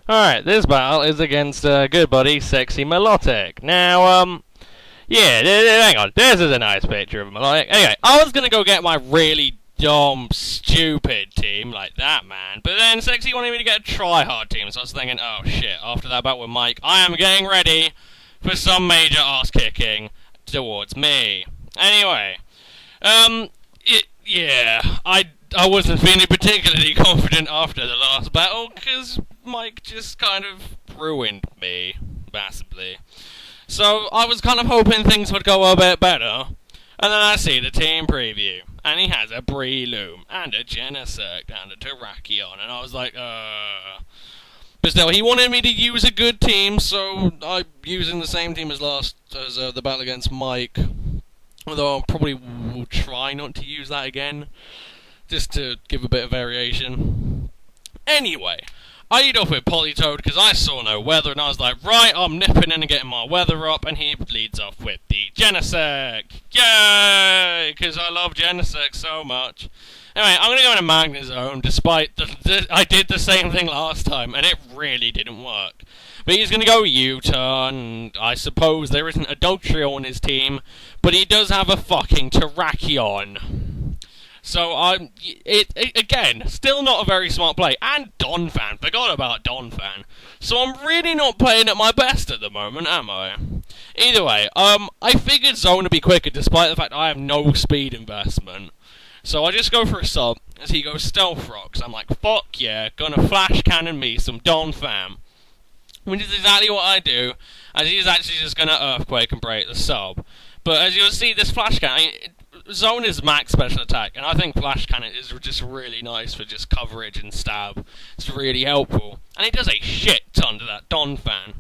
Alright, this battle is against good buddy, Sexy Milotic. Now, yeah, hang on. This is a nice picture of Milotic. Anyway, I was gonna go get my really dumb, stupid team like that, man. But then Sexy wanted me to get a try-hard team, so I was thinking, oh shit, after that battle with Mike, I am getting ready for some major ass-kicking towards me. Anyway, yeah, I wasn't feeling particularly confident after the last battle, because Mike just kind of ruined me, massively. So I was kind of hoping things would go a bit better, and then I see the team preview, and he has a Breloom, and a Genesect, and a Terrakion, and I was like, But still, he wanted me to use a good team, so I'm using the same team as the battle against Mike. Although I probably will try not to use that again, just to give a bit of variation. Anyway, I lead off with Politoed because I saw no weather, and I was like, right, I'm nipping in and getting my weather up, and he leads off with the Genesect. Yay! Because I love Genesect so much. Anyway, I'm going to go into Magnezone, despite I did the same thing last time, and it really didn't work. But he's going to go U-turn. I suppose there isn't a Dugtrio on his team, but he does have a fucking Terrakion. So again, still not a very smart play. And Donphan, forgot about Donphan. So I'm really not playing at my best at the moment, am I? Either way, I figured Zone would be quicker, despite the fact I have no speed investment. So I just go for a sub, as he goes Stealth Rocks. I'm like, fuck yeah, gonna Flash Cannon me some Donphan. Which is exactly what I do, as he's actually just going to Earthquake and break the sub. But as you'll see, this Flash Cannon, Zone is max special attack, and I think Flash Cannon is just really nice for just coverage and stab. It's really helpful. And he does a shit ton to that Donphan.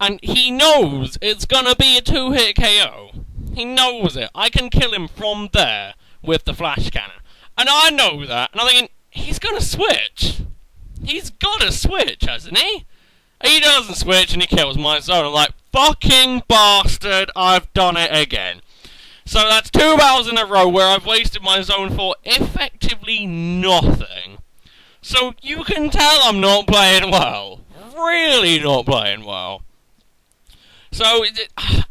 And he knows it's going to be a 2-hit KO. He knows it. I can kill him from there with the Flash Cannon. And I know that, and I'm thinking, he's going to switch. He's got to switch, hasn't he? He doesn't switch and he kills my Zone. I'm like, fucking bastard, I've done it again. So that's 2 battles in a row where I've wasted my Zone for effectively nothing. So you can tell I'm not playing well. Really not playing well. So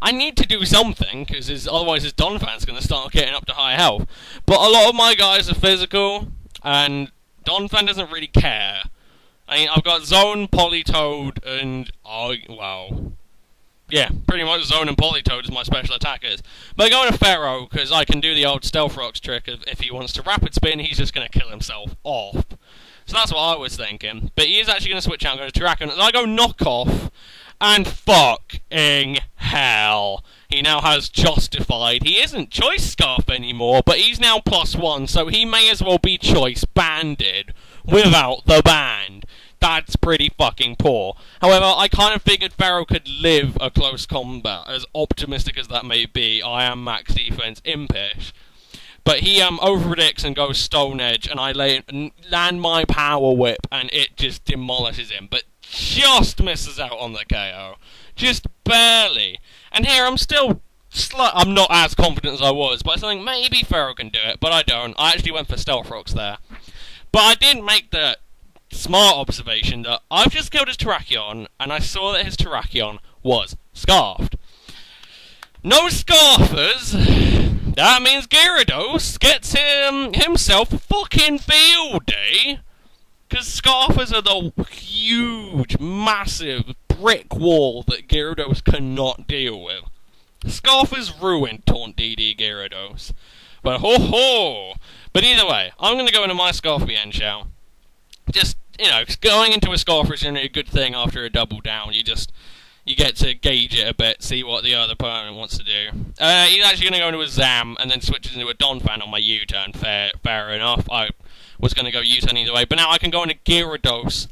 I need to do something, because otherwise his Donphan's going to start getting up to high health. But a lot of my guys are physical, and Donphan doesn't really care. I mean, I've got Zone, Politoed, and, yeah, pretty much Zone and Politoed is my special attackers. But I go into Pharaoh, because I can do the old Stealth Rocks trick of if he wants to Rapid Spin, he's just going to kill himself off. So that's what I was thinking. But he is actually going to switch out and go to Terrakion. So I go Knock Off, and fucking hell. He now has Justified. He isn't Choice Scarf anymore, but he's now +1, so he may as well be Choice Banded without the band. That's pretty fucking poor. However, I kind of figured Pharaoh could live a close combat, as optimistic as that may be. I am max defense impish. But he overpredicts and goes Stone Edge, and I land my Power Whip, and it just demolishes him. But just misses out on the KO. Just barely. And here I'm still I'm not as confident as I was, but I think maybe Pharaoh can do it, but I don't. I actually went for Stealth Rocks there. But I did make the smart observation that I've just killed his Terrakion, and I saw that his Terrakion was Scarfed. No Scarfers! That means Gyarados gets himself a fucking field day! Because Scarfers are the huge, massive brick wall that Gyarados cannot deal with. Scarfers ruined Taunt DD Gyarados. But ho-ho! But either way, I'm going to go into my Scarfion shell. Just, going into a Scarfer is generally a good thing after a double down. You get to gauge it a bit, see what the other opponent wants to do. He's actually going to go into a Zam, and then switches into a Donphan on my U-turn. Fair enough. I was going to go U-turn either way, but now I can go into Gyarados.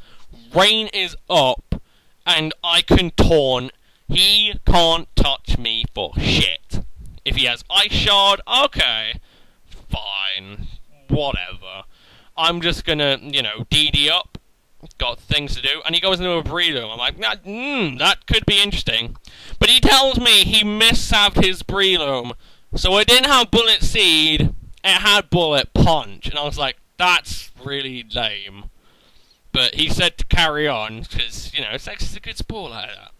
Rain is up, and I can taunt. He can't touch me for shit. If he has Ice Shard, okay, fine, whatever. I'm just gonna, DD up, got things to do, and he goes into a Breloom. I'm like, that could be interesting. But he tells me he missaved his Breloom, so it didn't have Bullet Seed, it had Bullet Punch, and I was like, that's really lame. but he said to carry on, because, you know, Sex is a good sport like that.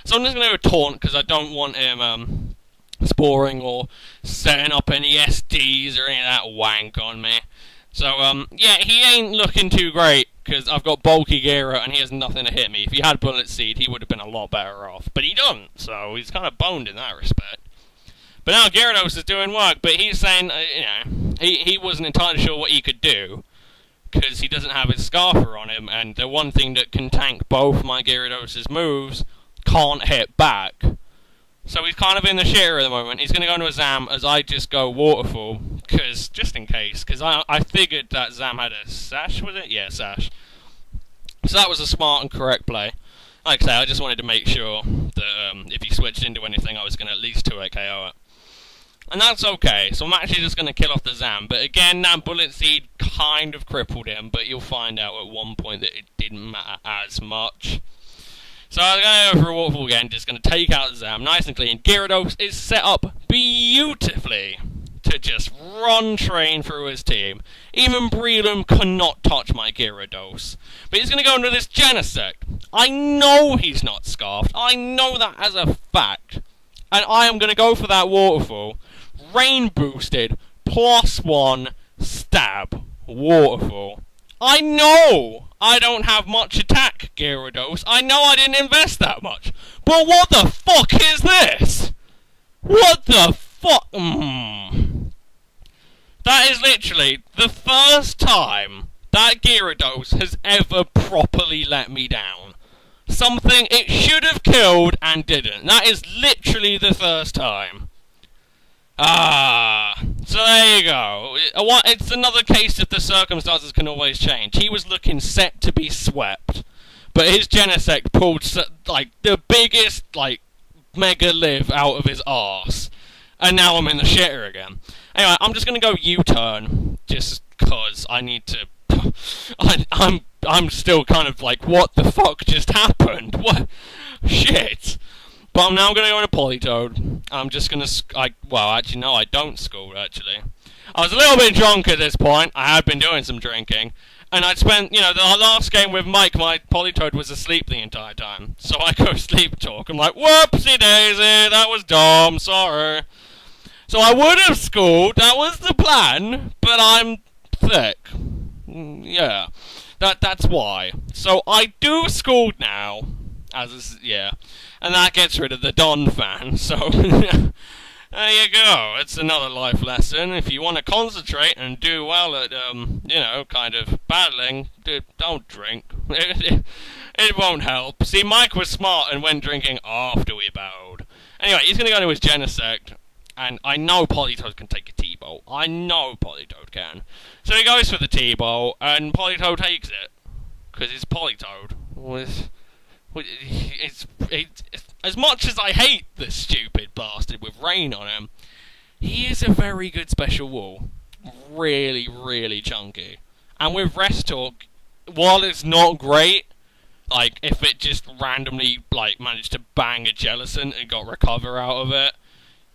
So I'm just going to go taunt, because I don't want him sporing or setting up any SDs or any of that wank on me. So, yeah, he ain't looking too great, because I've got bulky Gira and he has nothing to hit me. If he had Bullet Seed, he would have been a lot better off. But he doesn't, so he's kind of boned in that respect. But now Gyarados is doing work, but he's saying, you know, he wasn't entirely sure what he could do, because he doesn't have his Scarfer on him, and the one thing that can tank both my Gyarados' moves can't hit back. So he's kind of in the shitter at the moment. He's going to go into a Zam as I just go Waterfall, because, just in case, because I figured that Zam had a Sash, was it? Yeah, Sash. So that was a smart and correct play. Like I say, I just wanted to make sure that if he switched into anything, I was going to at least 2-hit KO it. And that's okay, so I'm actually just going to kill off the Zam. But again, that Bullet Seed kind of crippled him, but you'll find out at one point that it didn't matter as much. So I'm going to go for a Waterfall again, just going to take out the Zam, nice and clean. Gyarados is set up beautifully to just run train through his team. Even Breloom cannot touch my Gyarados. But he's going to go into this Genesect. I know he's not Scarfed, I know that as a fact. And I am going to go for that Waterfall. Rain boosted, +1, stab, Waterfall. I know I don't have much attack, Gyarados. I know I didn't invest that much. But what the fuck is this? What the fuck? That is literally the first time that Gyarados has ever properly let me down. Something it should have killed and didn't. That is literally the first time. So there you go. It's another case of the circumstances can always change. He was looking set to be swept, but his Genesect pulled like the biggest like mega live out of his arse, and now I'm in the shitter again. Anyway, I'm just gonna go U-turn just cause I need to. I'm still kind of like, what the fuck just happened? What shit? But I'm now going to go into Politoed. I'm just going to... well, actually, no, I don't Scald, actually. I was a little bit drunk at this point. I had been doing some drinking. And I'd spent, you know, the last game with Mike, my Politoed was asleep the entire time. So I go sleep talk. I'm like, whoopsie daisy, that was dumb, sorry. So I would have Scald, that was the plan, but I'm thick. Yeah, that's why. So I do Scald now, yeah, and that gets rid of the Don fan. So there you go. It's another life lesson. If you want to concentrate and do well at you know, kind of battling, don't drink. It won't help. See, Mike was smart and went drinking after we battled. Anyway, he's gonna go into his Genesect. And I know Politoed can take a T-Bolt. I know Politoed can. So he goes for the T-Bolt, and Politoed takes it. Because it's Politoed. It's, as much as I hate this stupid bastard with rain on him, he is a very good special wall. Really, really chunky. And with Rest Talk, while it's not great, like, if it just randomly, like, managed to bang a Jellicent and got Recover out of it,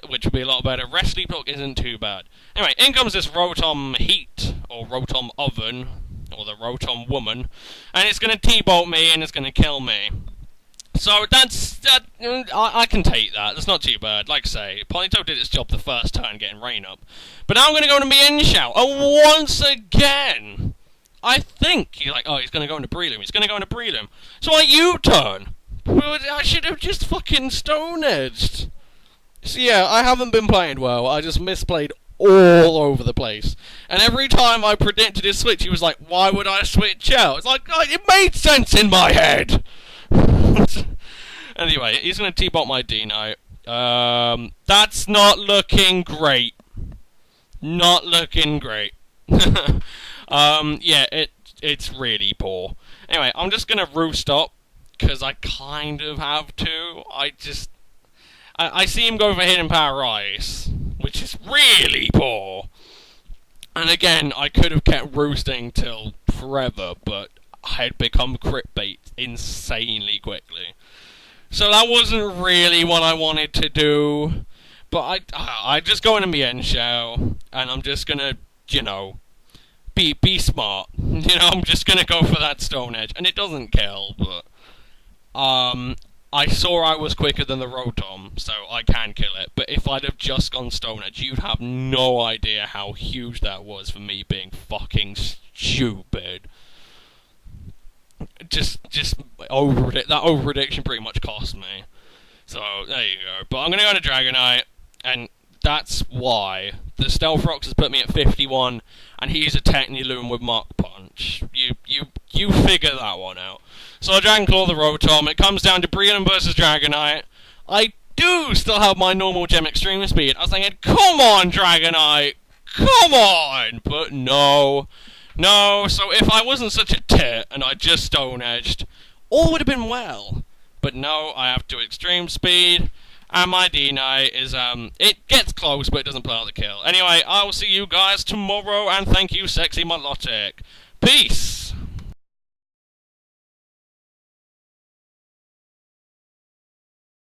which would be a lot better. Rest Sleep Talk isn't too bad. Anyway, in comes this Rotom Heat, or Rotom Oven, or the Rotom Woman, and it's going to T-Bolt me, and it's going to kill me. So I can take that. That's not too bad. Like I say, Politoed did its job the first turn, getting Rain up. But now I'm going to go into Mienshao, and once again, I think he's like, oh, he's going to go into Breloom. He's going to go into Breloom. So I U-turn. I should have just fucking Stone Edged. So yeah, I haven't been playing well. I just misplayed all over the place. And every time I predicted his switch, he was like, why would I switch out? It's like, it made sense in my head! Anyway, he's going to T-Bolt my Dino. That's not looking great. Not looking great. Yeah, it's really poor. Anyway, I'm just going to Roost up, because I kind of have to. I see him go for Hidden Power Ice, which is really poor. And again, I could have kept roosting till forever, but I had become crit bait insanely quickly. So that wasn't really what I wanted to do. But I just go into Mienshao, and I'm just gonna, you know, be smart. You know, I'm just gonna go for that Stone Edge, and it doesn't kill, but I saw I was quicker than the Rotom, so I can kill it. But if I'd have just gone Stone Edge, you'd have no idea how huge that was for me being fucking stupid. Just that over prediction pretty much cost me. So there you go. But I'm gonna go to Dragonite, and that's why the Stealth Rocks has put me at 51, and he's a Techniloom with Mach Punch. You figure that one out. So I Dragon Claw the Rotom. It comes down to Breedon versus Dragonite. I do still have my normal Gem Extreme Speed. I was thinking, come on, Dragonite, come on! But no. So if I wasn't such a tit and I just Stone Edged, all would have been well. But no, I have to Extreme Speed. And my D-Knight is, it gets close, but it doesn't pull out the kill. Anyway, I will see you guys tomorrow, and thank you, Sexy Milotic. Peace!